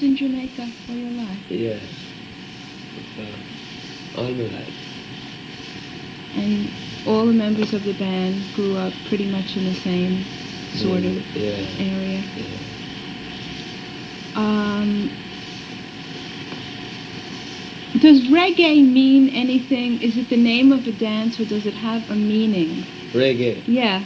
In Jamaica all your life? Yeah, all my life. And all the members of the band grew up pretty much in the same sort of area? Yeah. Does reggae mean anything? Is it the name of a dance or does it have a meaning? Reggae? Yeah.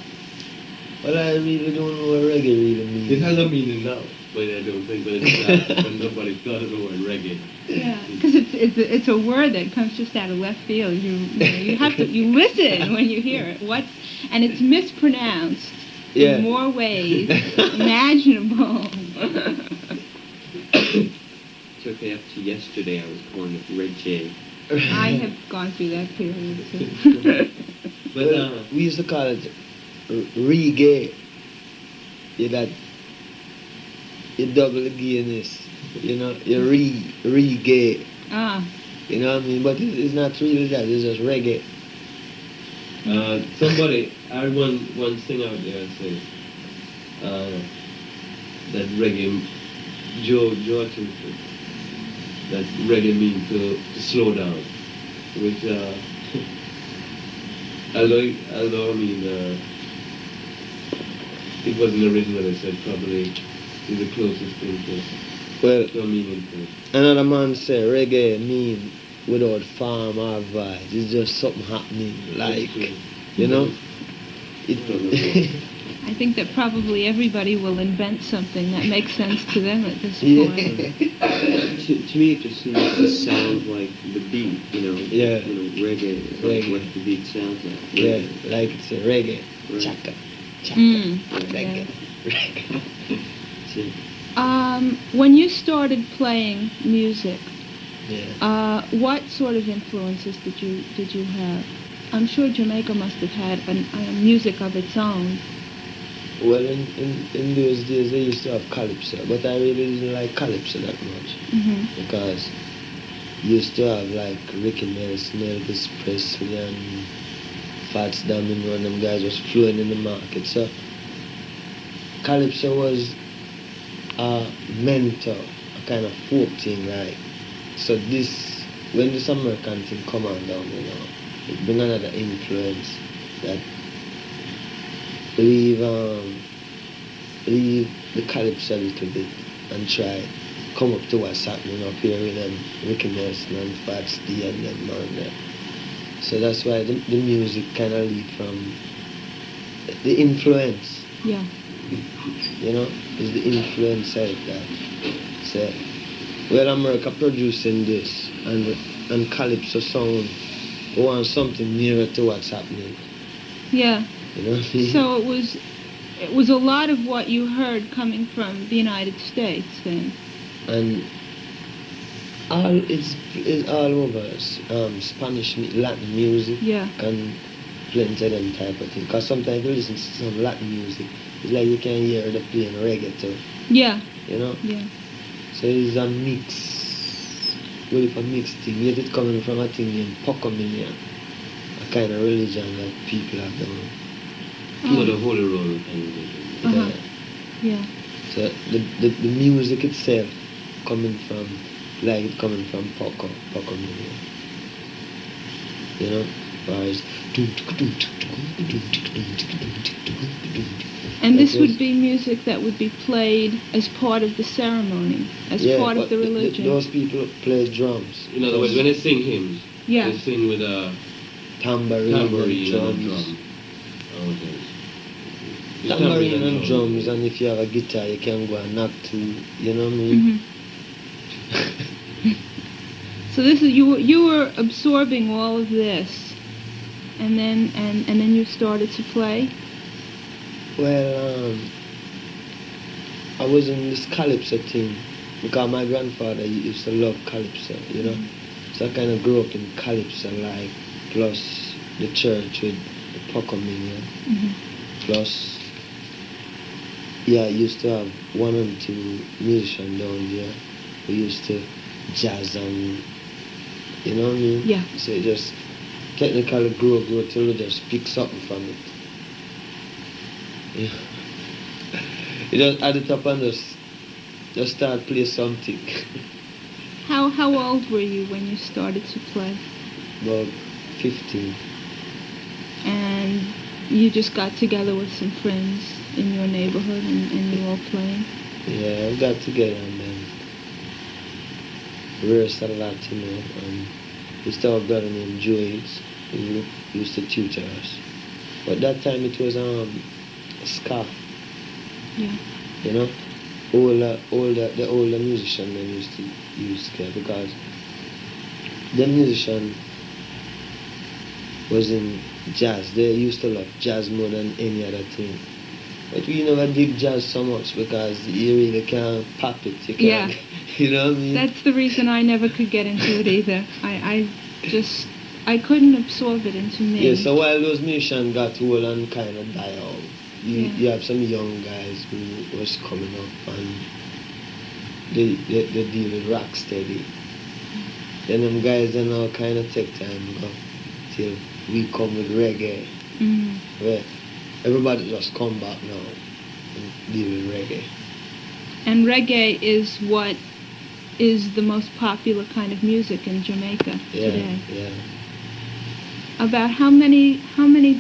Well, I really don't know what reggae really means. It has a meaning now, but I don't think that it's when nobody thought of the word reggae. Yeah, because it's a word that comes just out of left field. You have to listen when you hear it. And it's mispronounced in more ways imaginable. It's okay. Up to yesterday, I was calling it reggae. I have gone through that period too. But we used to call it reggae. You double the gayness. You know, you reggae. Ah. You know what I mean? But it's not really that. It's just reggae. Somebody, I heard one thing out there say that reggae, Joe Atkinson, that reggae means to slow down, which although I mean it wasn't originally said, probably is the closest thing to a meaning to it. Another man said reggae mean without farm or vibes. It's just something happening, like, you know? I think that probably everybody will invent something that makes sense to them at this point. To me, it just seems to sound like the beat, you know? Yeah. You know, reggae is like what the beat sounds like. Yeah, like it's a reggae. Right. Chaka. Yeah. Reggae. When you started playing music, what sort of influences did you have? I'm sure Jamaica must have had a music of its own. Well, in those days they used to have calypso, but I really didn't like calypso that much. Mm-hmm. Because you used to have like Ricky Nelson, Elvis Presley and Fats Domino, and them guys was flowing in the market. So calypso was a mentor, a kind of folk thing, like. So this, when this American thing come on down, you know, it bring another influence that leave the calypso a little bit and try come up to what's happening up here with them Ricky Nelson and Fats D and them man there. So that's why the music kind of lead from the influence. Yeah. You know, is the influence side that. So, well, America producing this and calypso sound, we want something nearer to what's happening. Yeah. You know what I mean? So it was a lot of what you heard coming from the United States then. And it's all over Spanish, Latin music, and plenty of them type of thing. Because sometimes you listen to some Latin music, it's like you can hear them playing reggae too. Yeah. You know? Yeah. So it's a mix, well, if a mixed thing, yet it coming from a thing named Pocomania, a kind of religion that people have done. Oh, the Holy Roll and yeah. So the music itself coming from Pocomania. You know? Whereas and this would be music that would be played as part of the ceremony, as part of the religion. Those people play drums. in other words, when they sing hymns, they sing with a tambourine and drums. Okay. Tambourine and drums, and if you have a guitar, you can go and knock too. You know what I mean? Mm-hmm. So this is you were absorbing all of this, and then you started to play. Well, I was in this calypso thing because my grandfather used to love calypso, you know. Mm-hmm. So I kind of grew up in calypso, like, plus the church with the Pocomania, plus, I used to have 1 and 2 musicians down there who used to jazz and, you know what I mean? Yeah. So it just technically grew till we just pick something from it. Yeah. You just add it up and just just start play something. How old were you when you started to play? About 15. And you just got together with some friends in your neighborhood and you all playing? Yeah, we got together and then rehearsed a lot, you know. And we used to have a brother named Joyce who used to tutor us. But that time it was ska. Yeah. You know? The older musician then used to use ska because the musician was in jazz. They used to love jazz more than any other thing. But we never dig jazz so much because you really can't pop it. You can't, Yeah. You know what I mean? That's the reason I never could get into it either. I couldn't absorb it into me. Yeah, so while those musicians got old and kind of die out, you have some young guys who was coming up and they deal with rock steady. Then them guys then all kind of take time go till we come with reggae. Mm. Where everybody just come back now and deal with reggae. And reggae is what is the most popular kind of music in Jamaica today. Yeah. About how many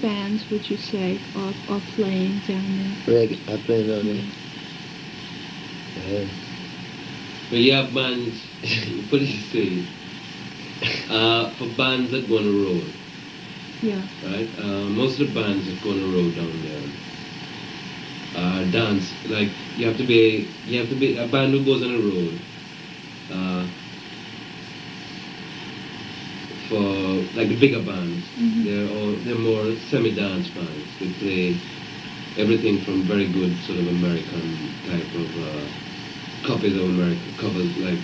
bands would you say are playing down there? Reggae, I play down there. Yeah. But you have bands, what do you say? For bands that go on the road, Yeah. right? Most of the bands that go on the road down there dance. Like you have to be a band who goes on the road. For like the bigger bands, they're more semi-dance bands. They play everything from very good sort of American type of covers like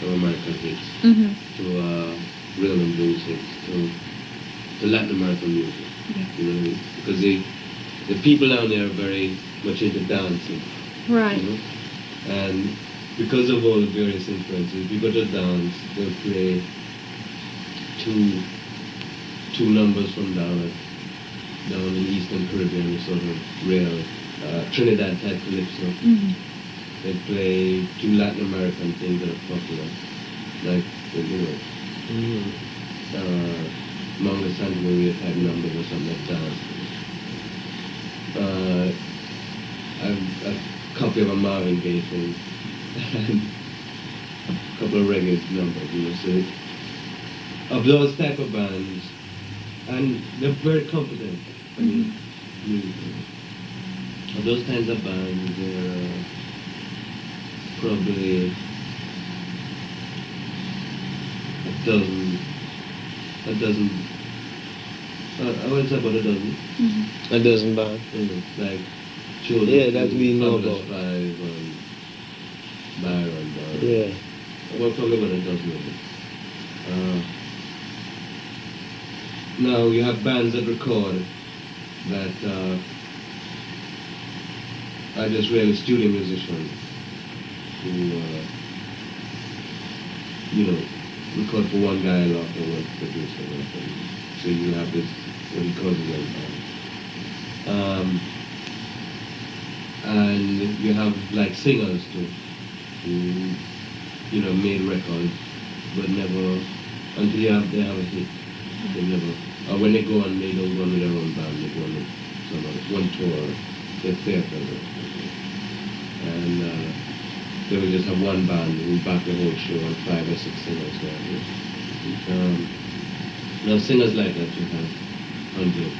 of American hits to rhythm and blues hits to Latin American music. Yeah. You know what I mean? Because the people down there are very much into dancing. Right. You know? And because of all the various influences, if you go to dance, they'll play two numbers from down in the Eastern Caribbean, sort of real Trinidad type calypso. They play two Latin American things that are popular, like Manga Santa Maria type numbers or something like that. I've a copy of a Marvin Gaye thing and a couple of reggae numbers, you know. So of those type of bands, and they're very competent. I mean, musically. Of those kinds of bands, they're probably a dozen. I would say about a dozen. A dozen bands. Like children. Yeah, that we know Fabulous about. Five and Byron. Yeah. Well, probably about a dozen of them. Now you have bands that record that are just really studio musicians who, record for one guy a lot or one producer or something. So you have this, what he calls a young band. And you have like singers too, who, made records, but never, until they have a hit, they never, or when they go on, they don't run with their own band, they go on with somebody, one tour, they play for them. And they will just have one band who back the whole show and 5 or 6 singers there. Now singers like that you have hundreds.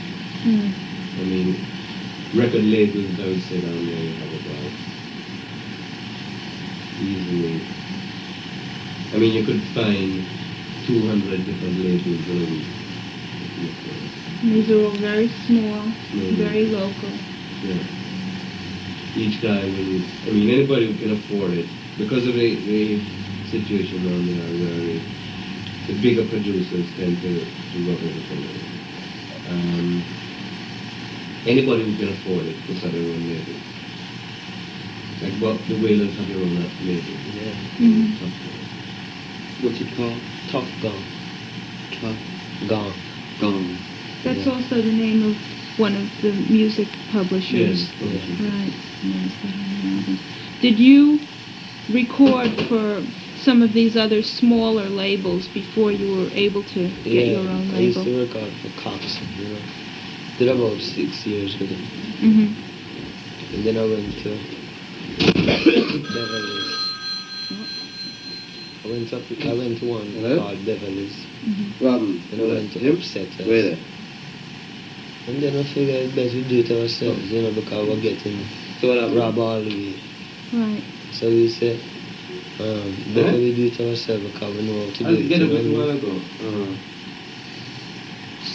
I mean, record labels, I would say down there you have about easily. I mean, you could find 200 different labels in a week. These are all very small, very local. Yeah. Each guy will, anybody who can afford it, because of the situation down there where the bigger producers tend to work everything. Anybody who can afford it puts out their own label. Like what the Wailers have their own label. Yeah. What's it called? Tough Gong. Gong. That's also the name of one of the music publishers. Yes. Right. Yes, I don't know. Did you record for some of these other smaller labels before you were able to get your own I used label? to record for Cox, you know. Did about 6 years with him. Mm-hmm. And then I went to Beverly's. I went to one called Beverly's. Mm-hmm. Robin. And I went to Upset. Wait there. And then I figured it's best we do it ourselves, you know, because we're getting robbed all the way. Right. So we said, better we do it ourselves because we know how to do it. Get you it know a what I while mean? ago.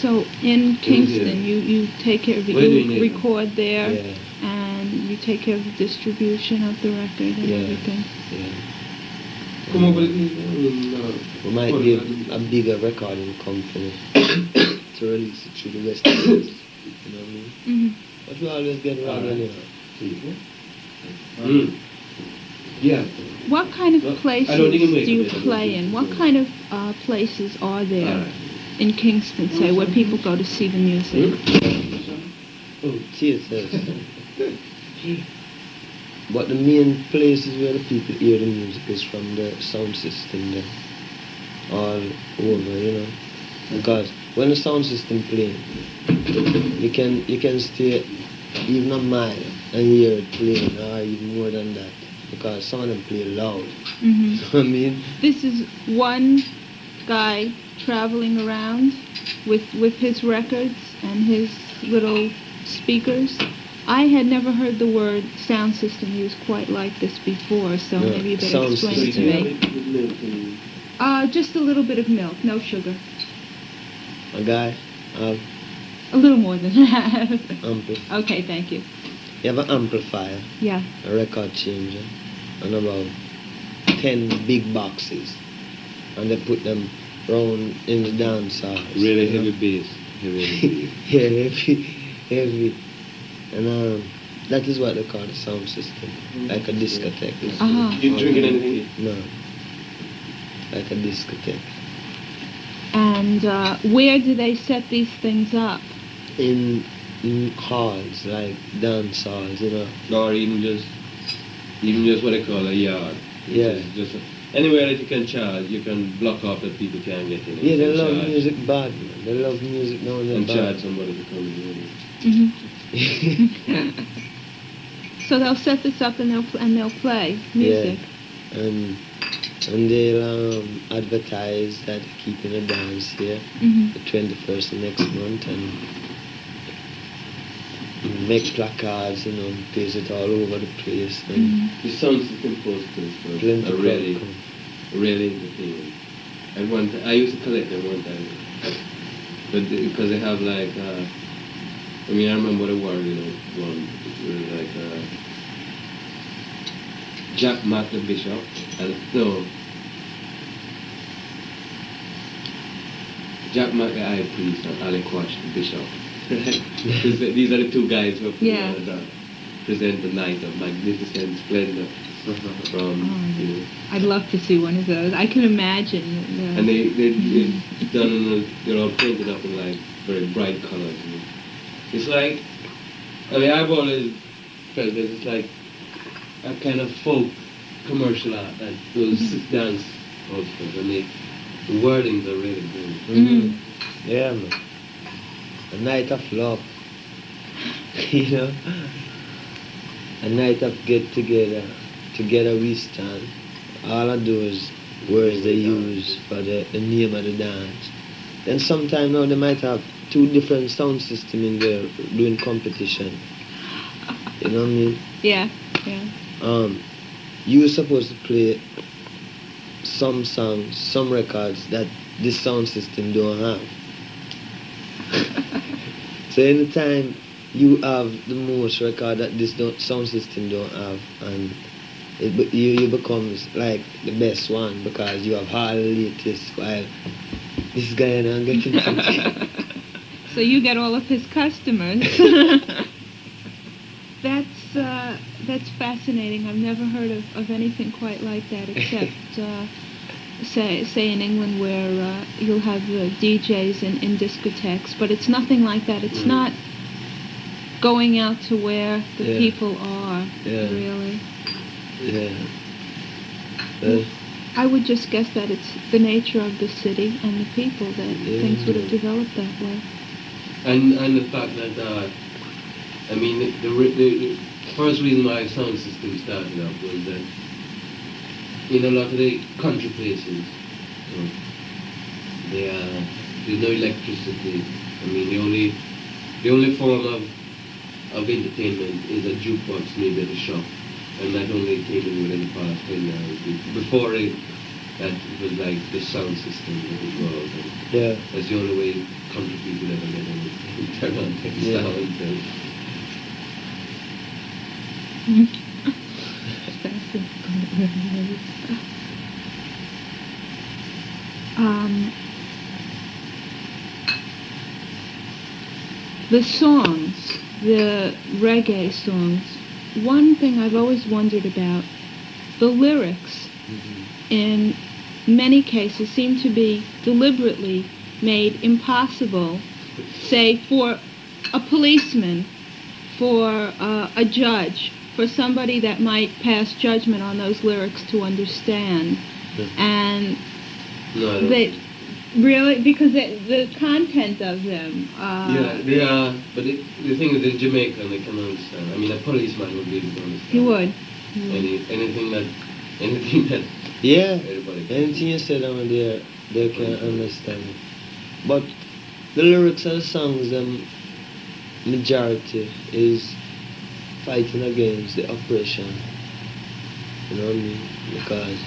So in Kingston, you take care of it. What are you You doing now? record there, Yeah, and you take care of the distribution of the record and Yeah. everything. yeah. Come over here. We might be a bigger recording company to release it through the West Indies. You know what I mean? Mm-hmm. But we always get around anyhow. Yeah. What kind of Well, I places don't think it makes do you a difference. play in? What kind of places are there Alright. in Kingston, say, where people go to see the music? Oh, theaters. But the main places where the people hear the music is from the sound system there. All over, you know. Because when the sound system plays, you can stay even a mile and hear it playing, or even more than that. Because some of them play loud. Mm-hmm. You know what I mean? This is one guy traveling around with his records and his little speakers. I had never heard the word sound system used quite like this before, so Yeah, maybe you better sound explain it to system. me. Just a little bit of milk, no sugar. A guy, A little more than that. Okay, thank you. you have an amplifier, Yeah. a record changer, and about 10 big boxes. And they put them round in the dance hall. Really heavy bass. Heavy bass. Yeah, heavy. And that is what they call the sound system, like a discotheque. Uh-huh. You drinking anything? No, like a discotheque. And where do they set these things up? In halls, like dance halls, you know. Or even just what they call a yard. which Yeah. is just anywhere that you can charge, you can block off that people can't get in. Yeah, they and love charge, music bad, man. They love music now and then and bad. charge somebody to come in. Mm-hmm. So they'll set this up and they'll play music. Yeah. And they'll advertise that they're keeping a dance here Mm-hmm. the 21st of next month and make placards, you know, place it all over the place. And Mm-hmm. The sound system posters plenty are of really, people. really entertaining. And one time, I used to collect them one time, but because they have like, I mean, I remember the word, you know, one was like Jack Mack the Bishop, and no, Jack Mack the High Priest and Ali Quash the Bishop. These are the two guys who Yeah. present the night of magnificent splendor from, you know. I'd love to see one of those. I can imagine. And they're done in they're all painted up in like very bright colors. You know. It's like, I mean, I've always felt that it's like a kind of folk commercial art, like those dance outfits, and the wordings are really good. Mm. Yeah, man. A night of love. You know? A night of get together. Together we stand. All I do is words they use for the name of the dance. Then sometime now they might have two different sound systems in there doing competition. You know what I mean? Yeah, yeah. You're supposed to play some songs, some records that this sound system don't have. So anytime you have the most record that this sound system don't have, and you becomes like the best one because you have all the latest, while this guy not getting something. So you get all of his customers. That's fascinating. I've never heard of anything quite like that, except say in England where you'll have DJs in discotheques, but it's nothing like that. It's not going out to where the Yeah. people are, Yeah. really. Yeah. I would just guess that it's the nature of the city and the people that things would have developed that way. And the fact that, I mean, the first reason why sound system started up was that in a lot of the country places, there's no electricity. I mean, the only form of entertainment is a jukebox maybe at a shop, and that only came in within the past 10 years. Before it, that was like the sound system that was rolled. Yeah. That's the only way country people ever get anything. Turn on things sound. The songs, the reggae songs, one thing I've always wondered about, the lyrics in many cases seem to be deliberately made impossible, say for a policeman, for a judge, for somebody that might pass judgment on those lyrics to understand. And they really, because the content of them. Yeah, they are, but the thing is in Jamaica they can understand. I mean, a policeman would be able to understand. He would. Anything that yeah, everybody can. anything you say down there, they can understand. But the lyrics of the songs, majority is fighting against the oppression. You know what I mean? Because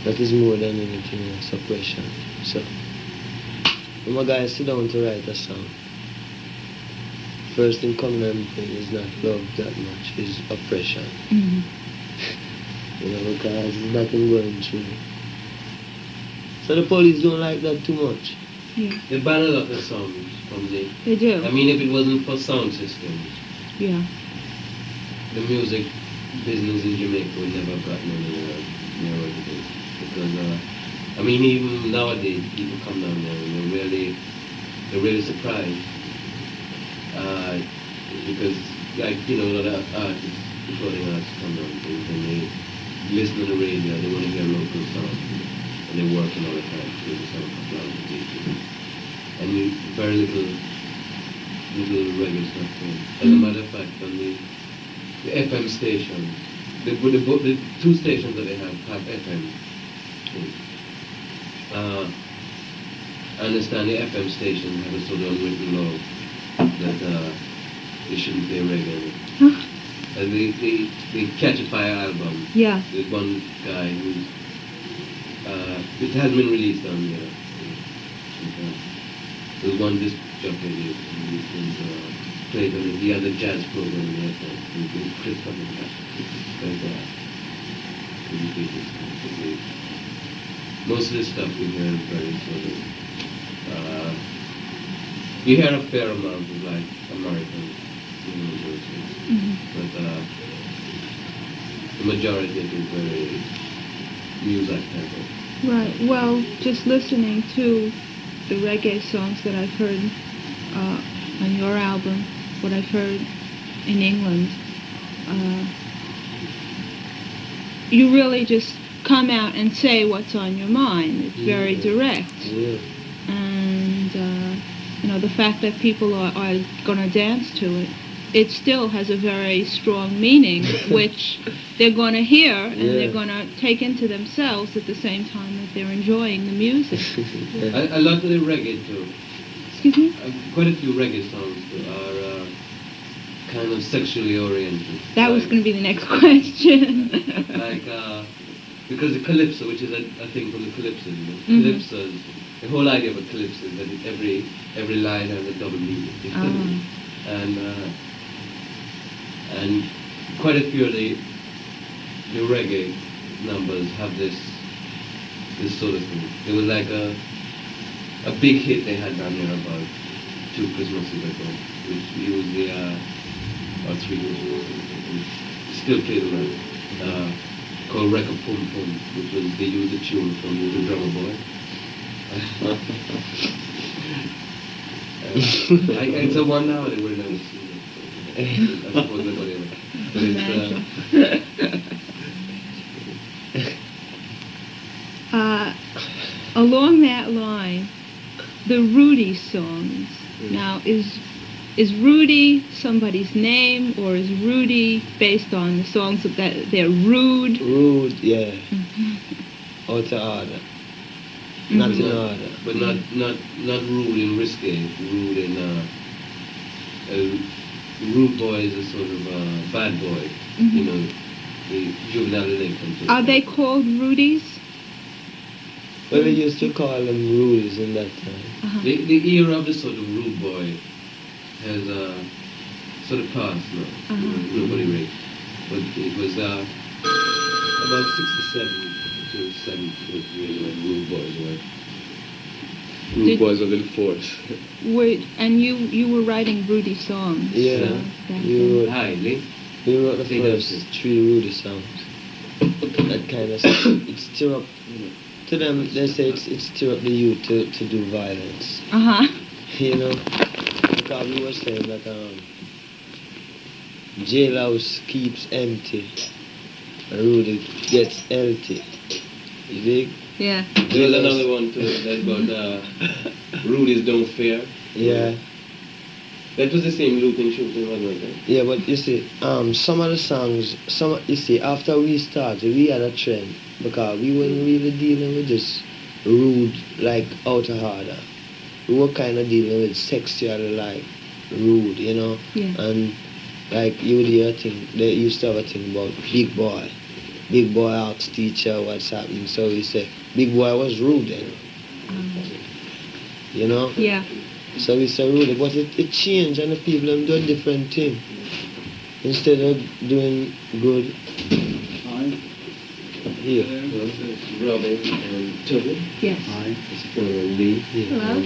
that is more than anything else, oppression. So, when my guys sit down to write a song, first thing coming to my brain is not love that much, is oppression. You know, because it's nothing going through. So the police don't like that too much. Yeah. They ban a lot of songs from the... They do. I mean, if it wasn't for sound systems, yeah, the music business in Jamaica would never have gotten anywhere near what it is. Because, I mean, even nowadays, people come down there and they're really surprised. Because, like, you know, a lot of artists, recording artists come down and they listen to the radio, they want to hear local songs, and they're working all the time to do the sound of loud. And very little reggae stuff going. As a matter of fact, on the FM station, the two stations that they have FM. I understand the FM station have a sort of unwritten law that they shouldn't play reggae. Huh? And the Catch a Fire album. Yeah. There's one guy who's it hasn't been released on there. There's one disc jockey who played on it. He had a jazz program in the FM. He Chris most of the stuff we hear is very sort of you hear a fair amount of like American voices, but the majority of it is very music type of. Right. Well, just listening to the reggae songs that I've heard on your album, what I've heard in England, you really just come out and say what's on your mind. It's very direct. Yeah. And, you know, the fact that people are going to dance to it, it still has a very strong meaning, which they're going to hear and they're going to take into themselves at the same time that they're enjoying the music. A lot of the reggae too. Excuse me? Quite a few reggae songs are kind of sexually oriented. That was going to be the next question. Like, because the calypso, which is a thing from the calypso, calypsos, the whole idea of a calypso is that every line has a double meaning. And quite a few of the reggae numbers have this sort of thing. There was like a big hit they had down here about 2 Christmases ago, which used or 3 Christmases, still played around, called Wreck a Pum Pum, which was, they used a tune from The Drummer Boy. It's a one now, they would have never seen it. I suppose nobody ever. But Along that line, the Rudy songs. Now, is Rudy somebody's name, or is Rudy based on the songs that they're rude? Rude, yeah. Out of order. Not in order. But not rude and risque. Rude and rude boy is a sort of bad boy. You know, the juvenile delinquent. Are they called Rudies? Well, they used to call them rules in that time. The era of the sort of rude boy has sort of passed now. Nobody raped. But it was about 67 to 70 was really when rude boys were. Rude boys were in force. And you were writing Rudy songs. Yeah. We wrote the first 3 Rudy songs. That kind of stuff. It stir up. To them, they say it stir up the youth to do violence. You know, because we were saying that jailhouse keeps empty, Rudy gets healthy. You dig? Yeah. There's another one too that about Rudy's don't fear. Yeah. That was the same looting shooting, wasn't it? Yeah, but you see, some of the songs, after we started, we had a trend because we weren't really dealing with this rude, like out of order. We were kind of dealing with sexually, like rude, you know. Yeah. And like you would hear a thing, they used to have a thing about big boy. Big boy asks teacher what's happening, so he said, big boy was rude then. You know? Yeah. So we say rude, but it changed and the people do a different thing. Instead of doing good. Here. Robin and Toby. Yes. Hi. It's Lee. Hello. And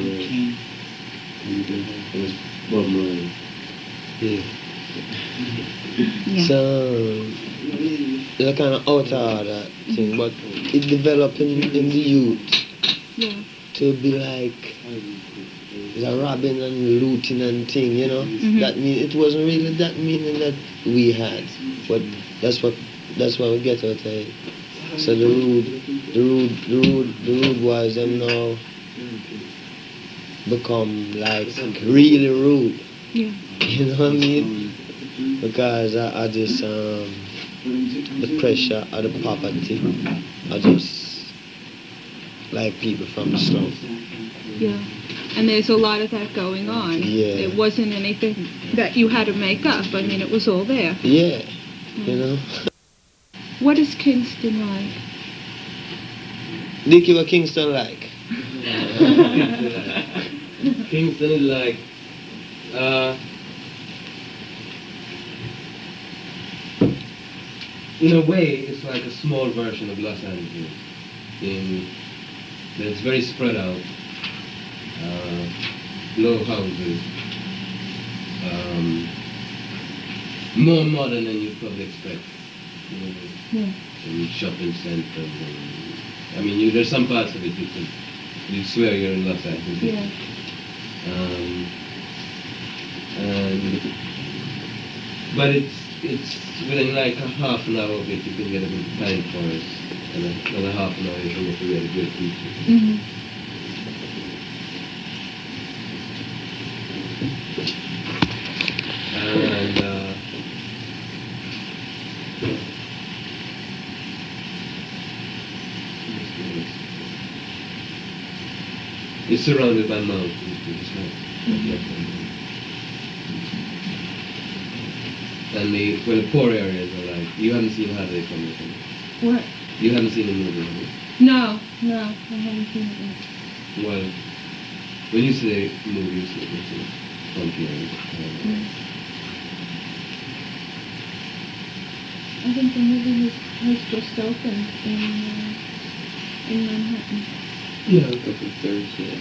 it was Bob Marley. Yeah. Yeah. So it's a kind of out of order thing, but it developed in the youth Yeah. to be like the robbing and looting and thing, you know. That mean it wasn't really that meaning that we had, but that's what we get out of it. So the rude boys them now become like really rude. Yeah. You know what I mean? Because I just the pressure of the poverty, I just like people from the slum. Yeah. And there's a lot of that going on. Yeah. It wasn't anything that you had to make up. I mean, it was all there. Yeah. You know. What is Kingston like? Dickie, what Kingston like? Kingston is like in a way it's like a small version of Los Angeles. It's very spread out. Low houses. More modern than you'd probably expect. You know, Yeah. and shopping centers. I mean, there's some parts of it you swear you're in Los Angeles. Yeah. But it's within like a half an hour of it you can get a good pine forest, and another half an hour you can get a really good beach. And it's surrounded by mountains, which is nice. And the poor areas are like, you haven't seen How Do They Come With? What? You haven't seen the movie, have you? No, I haven't seen it yet. Well, when you say movies, it's a funky area. I think the movie has just opened in Manhattan. Yeah, a couple of Thursday.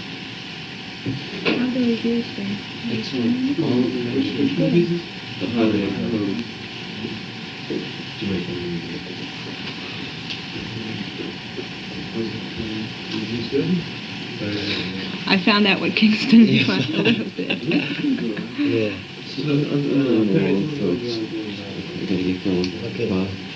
How the reviews been? Excellent. All of the Mexican movies? The How Do They Come? Jamaican movie. Reviews good? I found out what Kingston was a little bit. Yeah. So, parents, I gotta get going. Okay.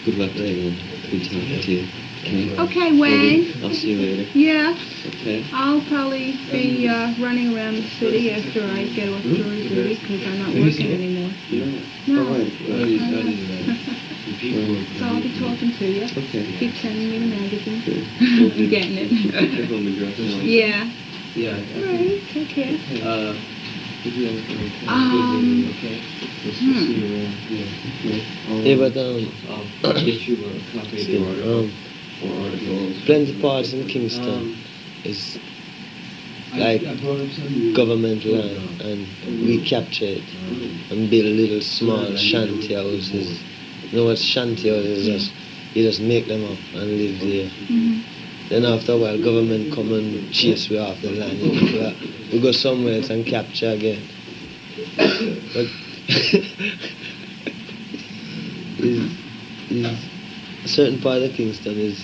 Good luck today, man. Good talking to you. Okay, Wayne. I'll see you later. Yeah. Okay. I'll probably be running around the city after I get off jury duty because I'm not working anymore. No. So I'll be talking to you. Okay. Keep sending me the magazine. Good. I'm getting it. Your home address now. Yeah. Yeah. All right. Take care. If you have anything, okay. We'll see you around. Yeah. Okay. Yeah, but I'll get you a copy of the article or articles. plenty parts in Kingston is like government land, and we capture it and build little small shanty houses. You know what shanty houses is? You just make them up and live there. Then after a while, government come and chase we off the land. You know, we go somewhere else and capture again. But is a certain part of Kingston is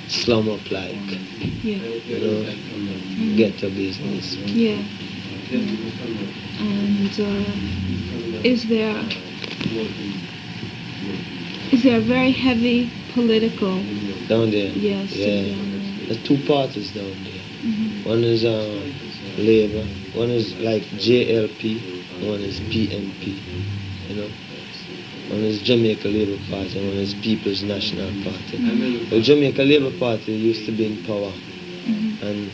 slum up like, Yeah. you know, ghetto business. Yeah. And is there a very heavy political? Down there? Yes. Yeah. There's two parties down there. One is Labour, one is like JLP, one is PNP, you know. One is Jamaica Labour Party, and one is People's National Party. The Jamaica Labour Party used to be in power, and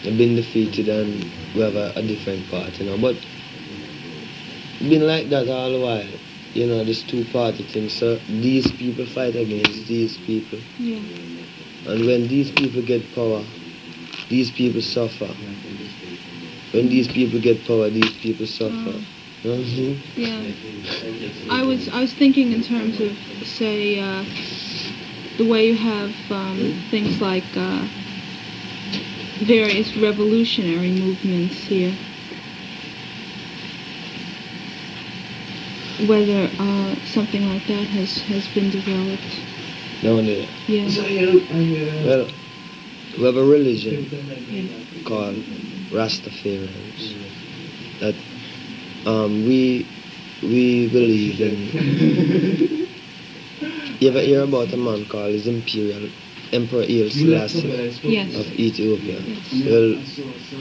they've been defeated, and we have a different party now. But it's been like that all the while, you know, this two-party thing. So these people fight against these people. Yeah. And when these people get power, these people suffer. When these people get power, these people suffer. You know what I'm saying? Yeah. I was thinking in terms of, say, the way you have things like various revolutionary movements here. Whether something like that has been developed. Down there. Yeah. Well, we have a religion called Rastafarians that we believe in. You ever hear about a man called his Emperor Haile Selassie Yes. of Ethiopia? Yes. Well,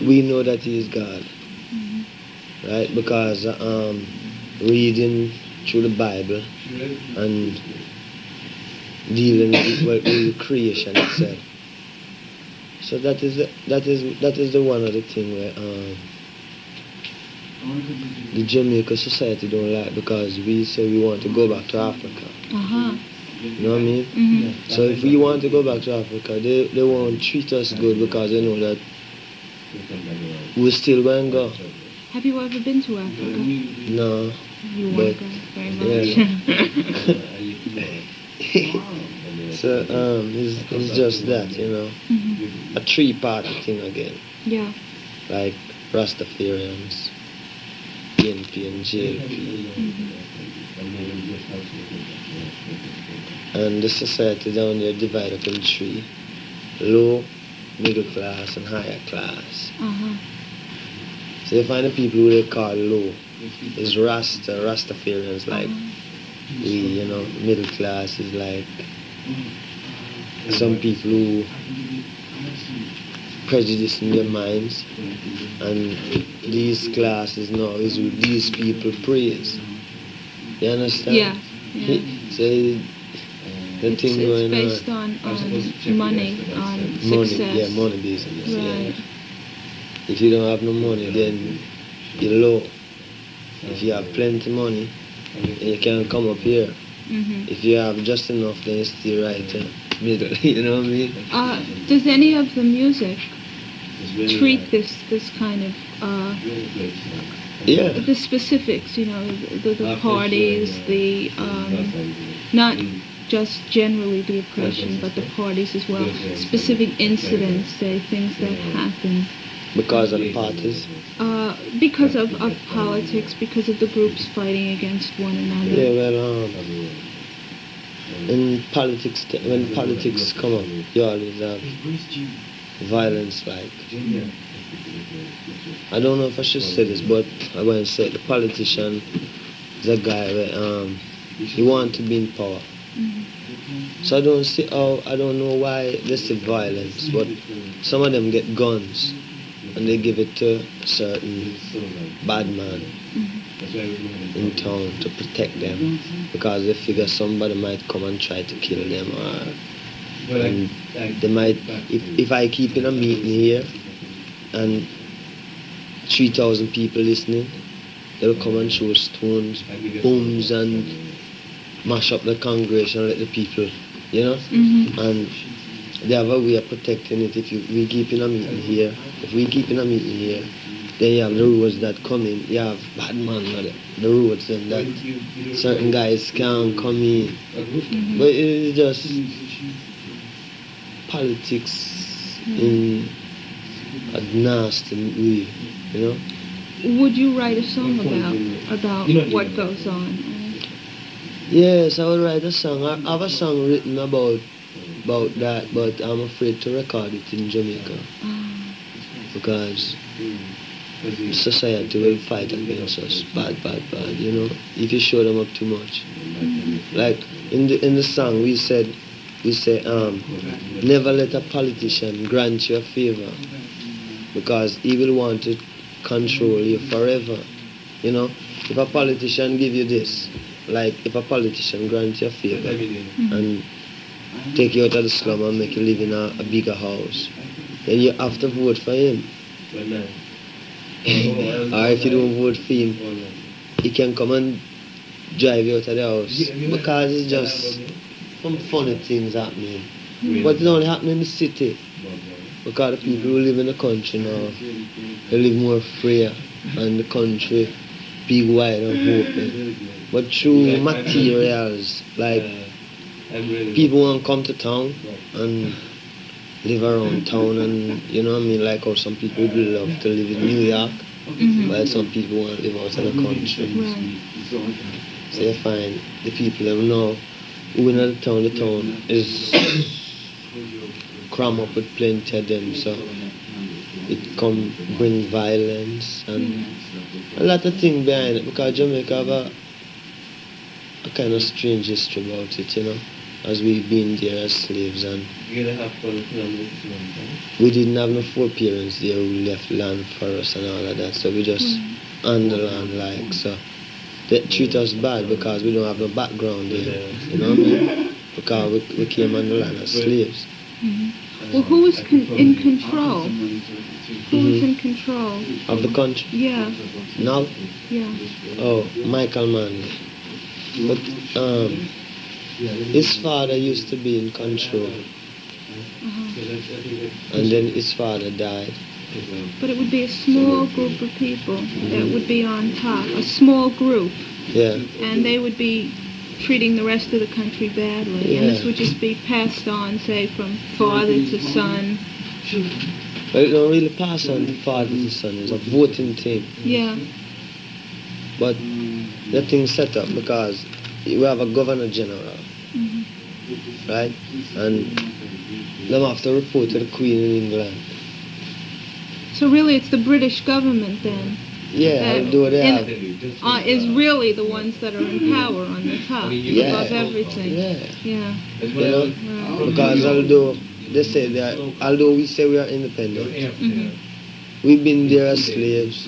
we know that he is God, right? Because reading through the Bible and dealing with creation itself. So that is the one of the thing where the Jamaica society don't like, because we say we want to go back to Africa. You know what I mean? So if we want to go back to Africa, they won't treat us good because they know that we're still going to go. Have you ever been to Africa? No. You But, want to go very much. So it's just that, you know, a three-party thing again, Yeah. like Rastafarians, PNP and JLP, and the society down there divided up in three: low, middle class, and higher class. So you find the people who they call low is Rastafarians, like we, you know, middle class is like some people who prejudice in their minds, and these classes now is who these people praise. You understand? Yeah. So the thing going it's based on money, on success. Money, yeah, money business. Right. Yeah. If you don't have no money, then you're low. If you have plenty money, you can come up here. If you have just enough, then you stay right middle. You know what I mean? Does any of the music treat this kind of Yeah. the specifics? You know, the parties, the not just generally the oppression, but the parties as well. Specific incidents, say things that happen. Because of the parties? Because of politics, because of the groups fighting against one another. Yeah, well, in politics, when politics come up, you always have violence, like, I don't know if I should say this, but I'm going to say it. The politician is a guy where he wants to be in power. So I don't know why they see violence, but some of them get guns and they give it to a certain bad man in town to protect them because they figure somebody might come and try to kill them, or and they might, if I keep in a meeting here and 3,000 people listening, they'll come and throw stones, bombs, and mash up the congregation and let the people, you know? And they have a way of protecting it. If we keep in a meeting here, then you have the roads that come in. You have bad man on the roads and that certain guys can't come in. But it's just politics in a nasty way, you know? Would you write a song about what goes on? Yes, I would write a song. I have a song written about that, but I'm afraid to record it in Jamaica because society will fight against us bad, you know, if you show them up too much. Like in the song we say never let a politician grant you a favor because he will want to control you forever, you know. If a politician give you this, like if a politician grant you a favor and take you out of the slum and make you live in a bigger house, then you have to vote for him. Or if you don't vote for him, he can come and drive you out of the house because it's just some funny things happening. But it's only happening in the city because the people who live in the country now, they live more freer and the country big, wide and open. But through materials, like people want to come to town and live around town, and you know what I mean, like how some people would love to live in New York, while some people want to live out in the country. So you find the people that know who in the town is crammed up with plenty of them, so it come bring violence and a lot of things behind it, because Jamaica have a kind of strange history about it, you know, as we've been there as slaves, and we didn't have no foreparents there who left land for us and all of that, so we just on the land, like, so they treat us bad because we don't have no background there, you know what I mean, because we came on the land as slaves. Well, who was in control? Who was in control of the country? Yeah. Now? Yeah. Oh, Michael Manley. But his father used to be in control, and then his father died. But it would be a small group of people that would be on top, a small group. Yeah. And they would be treating the rest of the country badly. Yeah. And this would just be passed on, say, from father to son. But it don't really pass on from father to son. It's a voting thing. Yeah. But the thing's set up because we have a governor general, right? And them have to report to the Queen in England. So really it's the British government then? Yeah, although they have... is really the ones that are in power on the top, above everything. Yeah. You know? Because although they say that, although we say we are independent, we've been there as slaves,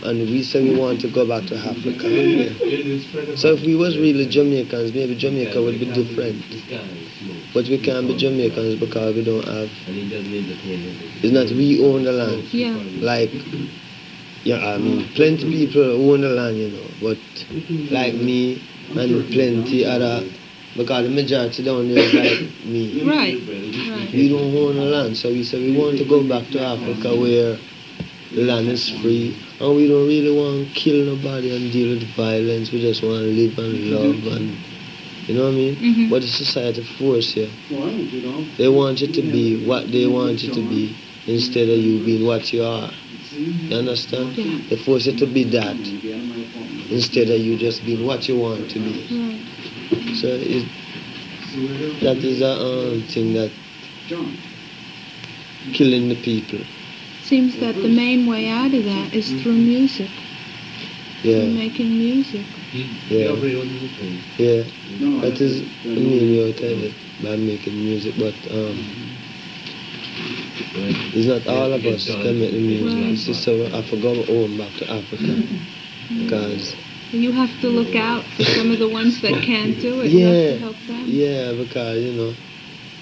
and we say we want to go back to Africa. So if we was really Jamaicans, maybe Jamaica would be different. But we can't be Jamaicans because we don't have... It's not we own the land. Yeah. Like, yeah, I mean, plenty people own the land, you know, but like me and plenty other... Because the majority down there is like me. Right. We don't own the land, so we say we want to go back to Africa where the land is free, and we don't really want to kill nobody and deal with violence. We just want to live and love, and you know what I mean? But the society force you. They want you to be what they want you to be instead of you being what you are. You understand? Yeah. They force you to be that instead of you just being what you want to be. So that is a thing that killing the people. Seems that the main way out of that is through music. Yeah. in making music. Yeah. Yeah. No, That is me out there by making music, but it's not all of us can make the music. Right. It's just so I forgot home back to Africa because You have to look out for some of the ones that can't do it. You yeah, have to help them. yeah, because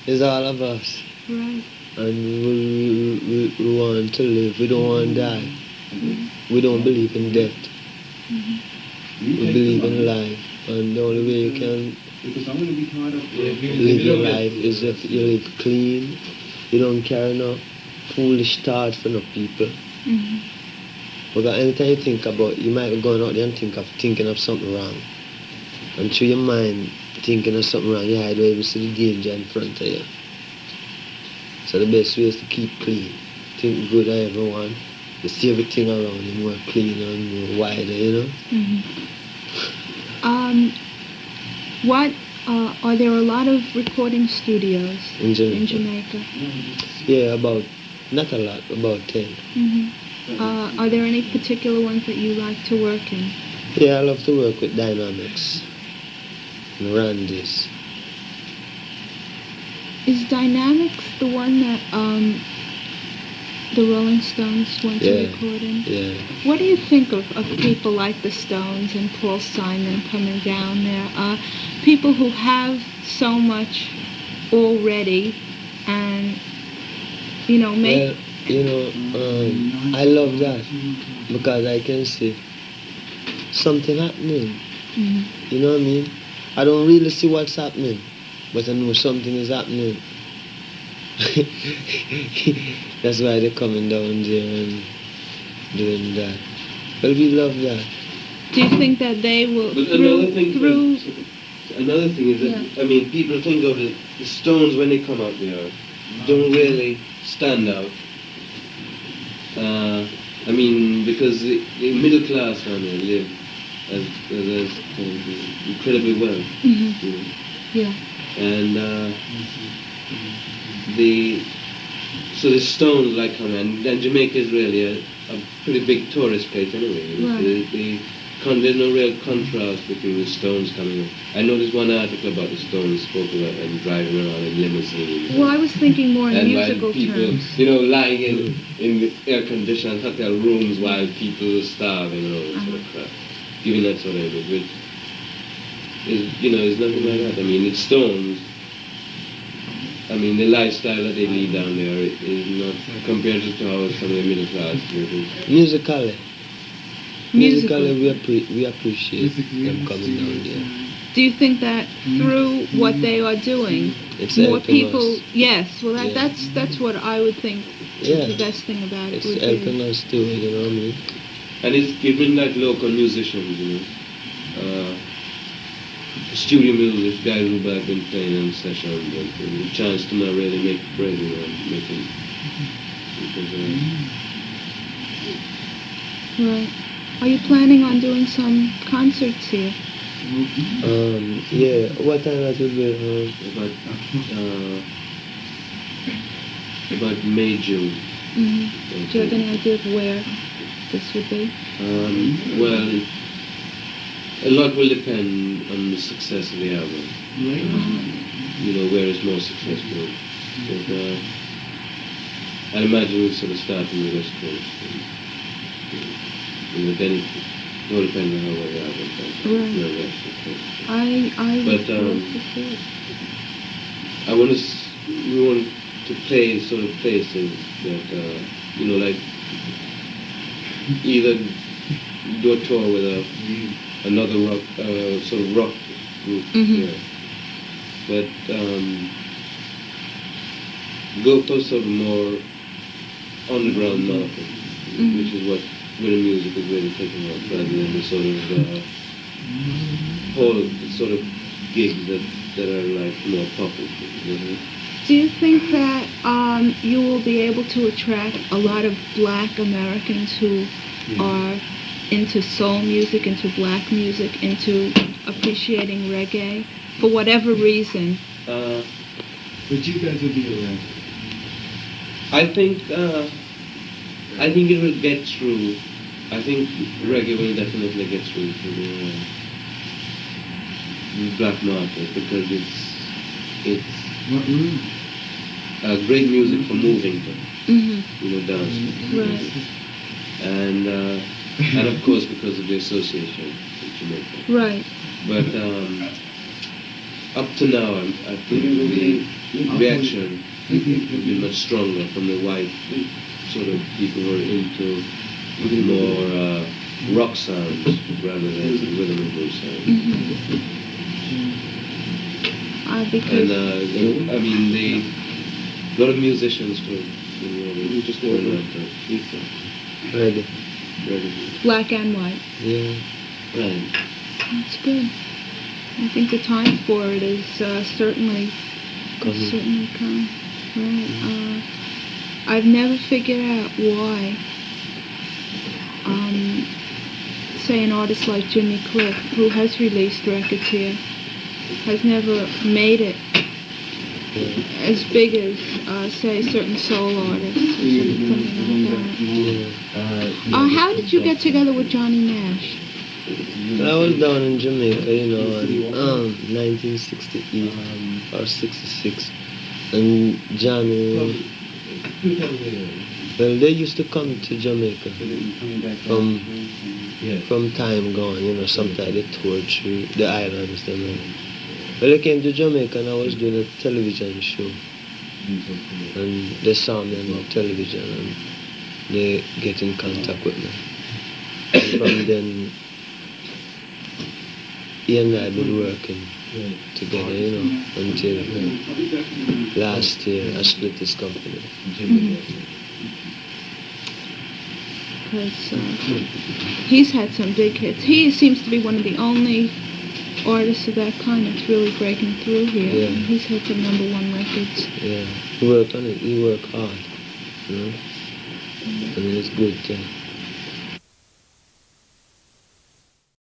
it's all of us, Right. and we want to live. We don't want to die. We don't believe in death. We believe in life, and the only way you can Because I'm going to be part of live your life is if you live clean. You don't carry no foolish thoughts for no people. Because anytime you think about, you might be going out there and thinking of something wrong. And through your mind thinking of something wrong, you hide away, you see the danger in front of you. So the best way is to keep clean. Think good of everyone. You see everything around you more clean and more wider, What are there a lot of recording studios In Jamaica. in Jamaica? Yeah, not a lot, about 10. Are there any particular ones that you like to work in? Yeah, I love to work with Dynamics and Randy's. Is Dynamics the one that the Rolling Stones went to record in? Yeah. What do you think of people like the Stones and Paul Simon coming down there? People who have so much already and, make... Well, I love that because I can see something happening. You know what I mean? I don't really see what's happening, but I know something is happening. That's why they're coming down there and doing that. But we love that. Do you think that they will... But another thing is that, I mean, people think of the Stones when they come out there, don't really stand out. I mean, because the middle class down there live as incredibly well. Yeah. And the Stones like coming, and Jamaica is really a pretty big tourist place anyway. Right. There's no real contrast between the Stones coming in. I noticed one article about the Stones spoke about them driving around in limousines. Well, I was thinking more in and musical while people, terms. Lying in air-conditioned hotel rooms while people were starving and all that sort of crap. Giving that sort of image, which is, is nothing like that. I mean, it's Stones. I mean, the lifestyle that they lead down there is not compared to how some of the middle class live. Musically, we appreciate them coming down there. Do you think that through what they are doing, It's more helping people? us. Yes. Well, that's what I would think. Yeah. The best thing about it It's would helping be. us too, you know what I mean? And it's giving like local musicians, studio musicians, guys who have been playing in sessions, and a chance to not really make bread, making. Right. Are you planning on doing some concerts here? Yeah. What time that will be? About May, June. Do you have any idea of where this would be? Well, a lot will depend on the success of the album. Where it's more successful. But, I imagine we'll sort of start from the West Coast. Then it all depends on how well the album does. Right. I But, would love to see it. We want to play sort of places that, like either do a tour with another rock, sort of rock group, but go for sort of more underground market, which is what rhythm music is really taking off, rather than the sort of whole sort of gigs that are like more popular. Do you think that you will be able to attract a lot of black Americans who are into soul music, into black music, into appreciating reggae, for whatever reason? But you guys will be around. I think it will get through I think reggae will definitely get through to the black market because it's great music for moving to, dancing. Right. And of course because of the association with Jamaica. Right. But up to now, I think the reaction has been much stronger from the white sort of people who are into more rock sounds rather than rhythm and blues sounds. Because And I mean, a lot of musicians who just turn out to Reggae. black and white. Yeah. right. That's good. I think the time for it is certainly come. Right. I've never figured out why, say, an artist like Jimmy Cliff, who has released records here, has never made it as big as, say, certain soul artists or something like that. How did you get together with Johnny Nash? I was down in Jamaica, in 1968 or 66, and Johnny, well, they used to come to Jamaica from time gone, sometimes they toured through the islands. Well, they came to Jamaica and I was doing a television show, and they saw me on television and they get in contact with me. And from then, he and I have been working together, until last year I split this company. Because he's had some big hits. He seems to be one of the only artists of that kind that's really breaking through here. Yeah. He's had some #1 records. Yeah, he worked on it. He worked hard, and it's good.